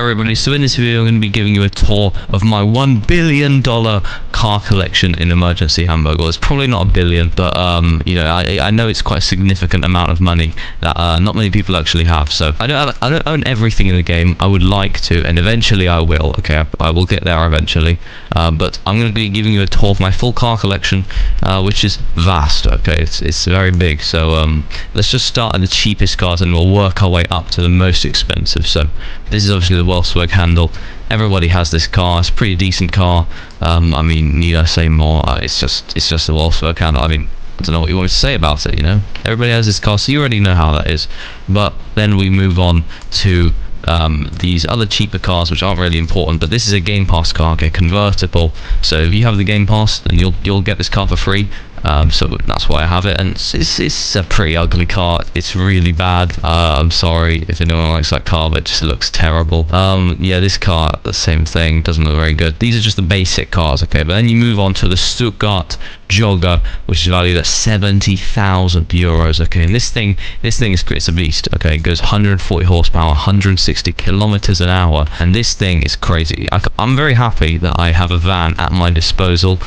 everybody, so in this video I'm going to be giving you a tour of my $1 billion car collection in Emergency Hamburger. It's probably not a billion, but you know, I know it's quite a significant amount of money that not many people actually have. So I don't own everything in the game. I would like to, and eventually I will. Okay, I will get there eventually. But I'm going to be giving you a tour of my full car collection, which is vast. Okay, it's very big. So let's just start at the cheapest cars and we'll work our way up to the most expensive. So this is obviously the Wolfsburg Handel. Everybody has this car. It's a pretty decent car. I mean, need I say more? It's just the Wolfsburg Handel. I mean, I don't know what you want me to say about it, you know? Everybody has this car, so you already know how that is. But then we move on to these other cheaper cars, which aren't really important, but this is a Game Pass car, okay, convertible. So if you have the Game Pass, then you'll get this car for free. So that's why I have it, and it's a pretty ugly car. It's really bad. I'm sorry if anyone likes that car, but it just looks terrible. Yeah, this car, the same thing, doesn't look very good. These are just the basic cars, okay, but then you move on to the Stuttgart Jogger, which is valued at 70,000 euros. Okay, and this thing is, it's a beast. Okay, it goes 140 horsepower, 160 kilometers an hour, and this thing is crazy. I'm very happy that I have a van at my disposal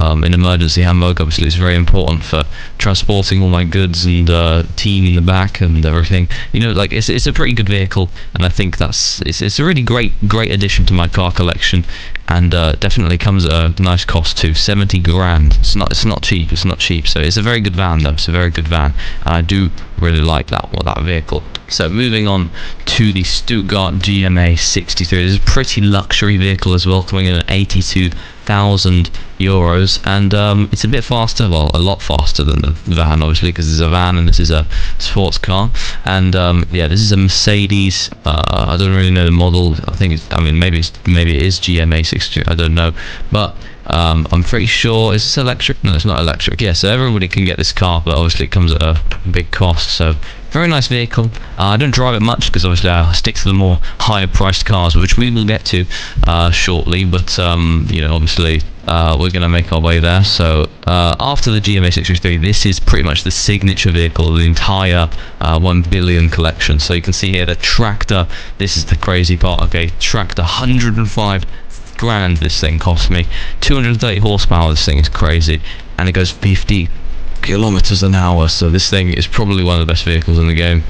in Emergency Hamburger. Obviously, it's very important for transporting all my goods and team in the back and everything. You know, like it's a pretty good vehicle, and I think it's a really great addition to my car collection, and definitely comes at a nice cost too. 70 grand. It's not cheap. It's not cheap. So it's a very good van though. It's a very good van, and I do really like that vehicle. So moving on to the Stuttgart GMA 63. This is a pretty luxury vehicle as well, coming in at 82,000 euros, and it's a bit faster, well, a lot faster than the van, obviously, because this is a van and this is a sports car. And yeah, this is a Mercedes. I don't really know the model. Maybe it is GMA 63. I don't know, but I'm pretty sure, is this electric? No, it's not electric. Yeah, so everybody can get this car, but obviously it comes at a big cost. So very nice vehicle. I don't drive it much because obviously I stick to the more higher priced cars, which we will get to shortly, but you know, obviously we're going to make our way there. So after the GMA 63, this is pretty much the signature vehicle of the entire 1 billion collection. So you can see here the tractor. This is the crazy part. Okay, tractor, 105 grand this thing cost me. 230 horsepower. This thing is crazy, and it goes 50 kilometers an hour. So this thing is probably one of the best vehicles in the game.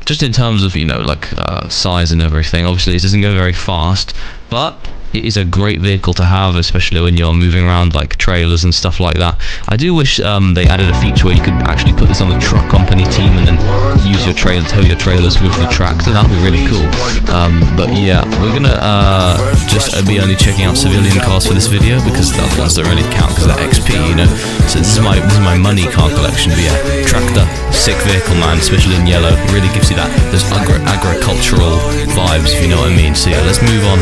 Just in terms of, you know, like size and everything. Obviously it doesn't go very fast, but it is a great vehicle to have, especially when you're moving around like trailers and stuff like that. I do wish they added a feature where you could actually put this on the truck company team and then use your trailer, tow your trailers with the tractor. That would be really cool. But yeah, we're gonna just be only checking out civilian cars for this video, because the other ones don't really count because they're XP, you know. So this is my money car collection. But yeah, tractor, sick vehicle, man, especially in yellow. It really gives you those agricultural vibes, if you know what I mean. So yeah, let's move on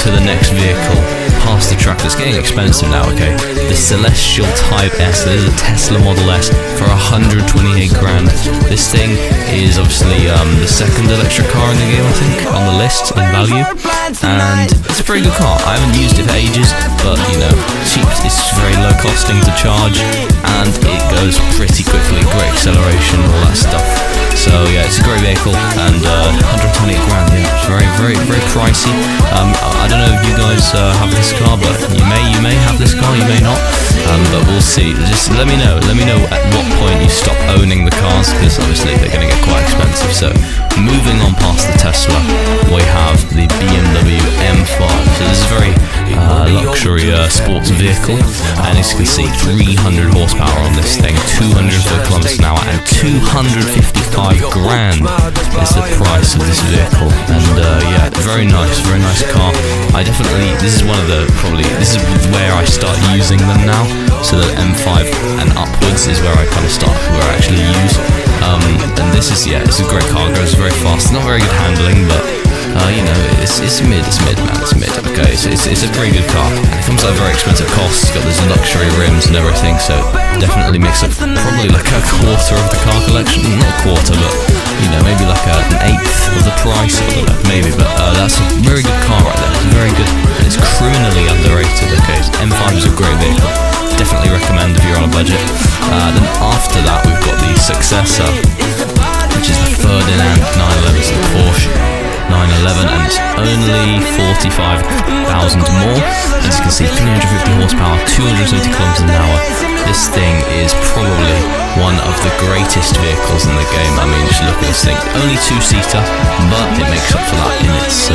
to the next vehicle past the tractor. It's getting expensive now. Okay, the Celestial Type S. This is a Tesla Model S for 128 grand. This thing is obviously the second electric car in the game, I think, on the list in value, and it's a pretty good car. I haven't used it for ages, but you know, cheap. It's very low costing to charge, and it goes pretty quickly. Great acceleration, all that stuff. So yeah, it's a great vehicle, and 128 grand. Yeah, it's very pricey. I don't know if you guys have this car, but you may have this car, you may not. But we'll see. Just let me know at what point you stop owning the cars, because obviously they're going to get quite expensive. So moving on past the Tesla, we have the BMW M5. So this is a very luxury sports vehicle, and as you can see, 300 horsepower on this thing, 240 kilometers an hour, and 255 grand is the price of this vehicle. And yeah, very nice car. This is where I start using them now. So the M5 and upwards is where I kind of start, where I actually use. And this is, yeah, it's a great car. It goes very fast. Not very good handling, but you know, it's mid, man. It's mid. Okay, it's a pretty good car, and it comes at a very expensive cost. It's got those luxury rims and everything, so definitely makes up probably like a quarter of the car collection. Not a quarter, but you know, maybe like an eighth of the price. I don't know, maybe, but that's a very good car right there. It's very good, and it's criminally underrated. Okay, M5 is a great vehicle. Definitely recommend if you're on a budget. Then after that, we've got the successor, which is the Ferdinand 911. It's a Porsche 911, and it's only 45,000 more. As you can see, 350 horsepower, 270 kilometers an hour. This thing is probably one of the greatest vehicles in the game. I mean, just look at this thing. Only two-seater, but it makes up for that in its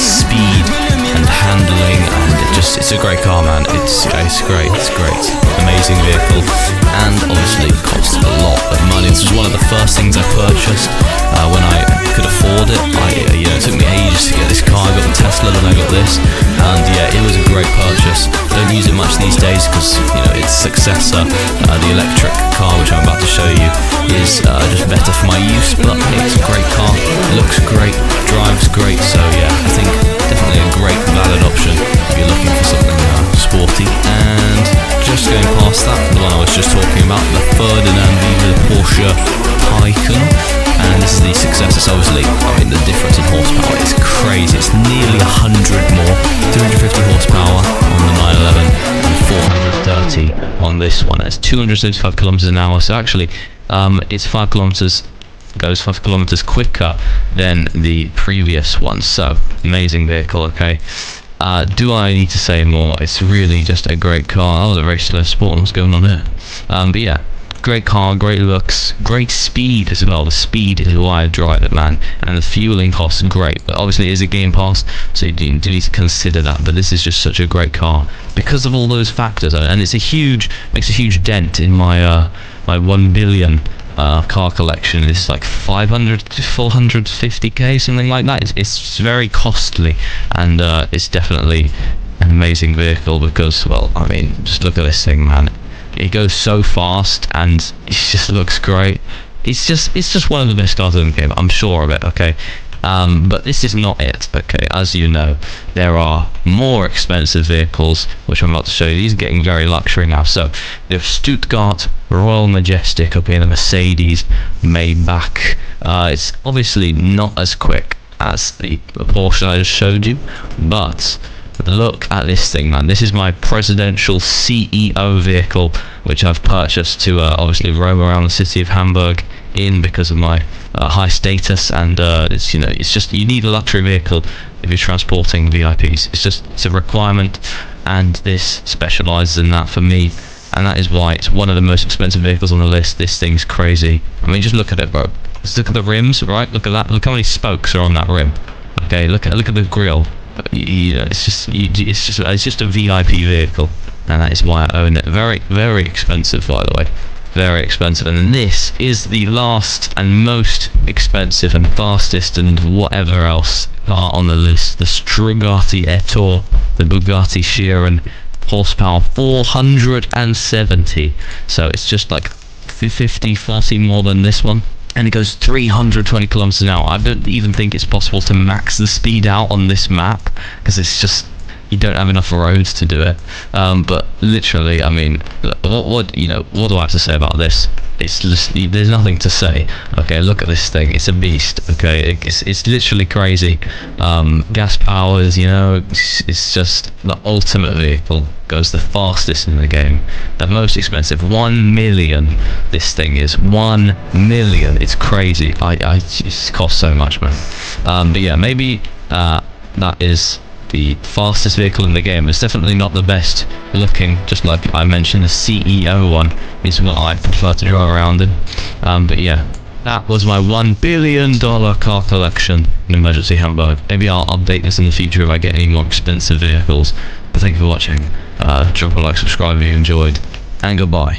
speed and handling, and it's a great car, man. It's great. Amazing vehicle, and obviously costs a lot of money. This was one of the first things I purchased when I could afford it. It took me ages to get this car. I got the Tesla, then I got this, and yeah, it was a great purchase. Don't use it much these days because its successor, the electric car, which I'm about to show you, is just better for my use. But it's a great car. It looks great, drives great. So yeah, I think definitely a great valid option if you're looking for something sporty. And just going past that, the one I was just talking about, the Ferdinand Viva, the Porsche Taycan, and this is the successor. So obviously, I mean, the difference in horsepower is crazy. It's nearly 100 more, 250 horsepower on the 911 and 430 on this one. It's 275 kilometers an hour. So actually, it's 5 kilometers. Goes 5 kilometers quicker than the previous one. So amazing vehicle. Okay, do I need to say more? It's really just a great car. Oh, the race to sport, what's going on there? But yeah, great car, great looks, great speed as well. The speed is why I drive it, man. And the fueling costs are great, but obviously it is a Game Pass, so you do need to consider that. But this is just such a great car because of all those factors, and it's makes a huge dent in my my 1 billion car collection. It's like 500 to 450k, something like that. It's very costly, and it's definitely an amazing vehicle because, well, I mean, just look at this thing, man. It goes so fast, and it just looks great. It's just one of the best cars in the game. I'm sure of it. Okay. But this is not it. Okay, as you know, there are more expensive vehicles which I'm about to show you. These are getting very luxury now. So the Stuttgart Royal Majestic, okay, the Mercedes Maybach. It's obviously not as quick as the Porsche I just showed you, but look at this thing, man. This is my presidential CEO vehicle, which I've purchased to obviously roam around the city of Hamburg in because of my high status, and it's just, you need a luxury vehicle if you're transporting VIPs. It's a requirement, and this specializes in that for me, and that is why it's one of the most expensive vehicles on the list. This thing's crazy. I mean, just look at it, bro. Just look at the rims, right? Look at that. Look how many spokes are on that rim. Okay, look at the grille. It's just a VIP vehicle, and that is why I own it. Very, very expensive, by the way. Very expensive. And this is the last and most expensive and fastest and whatever else car on the list. The Strugati Ettor, the Bugatti Chiron, horsepower 470. So it's just like 40 more than this one. And it goes 320 kilometers an hour. I don't even think it's possible to max the speed out on this map, because it's just, you don't have enough roads to do it. But literally, I mean, what do I have to say about this? It's just, there's nothing to say. Okay, look at this thing. It's a beast. Okay, it's literally crazy. Gas powers, it's just the ultimate vehicle. Goes the fastest in the game. The most expensive, 1 million. This thing is 1 million. It's crazy. It costs so much, man. But yeah, maybe that is the fastest vehicle in the game. It's definitely not the best looking, just like I mentioned. The CEO one is what I prefer to drive around in. But yeah, that was my $1 billion car collection in Emergency Hamburg. Maybe I'll update this in the future if I get any more expensive vehicles. But thank you for watching. Drop a like, subscribe if you enjoyed, and goodbye.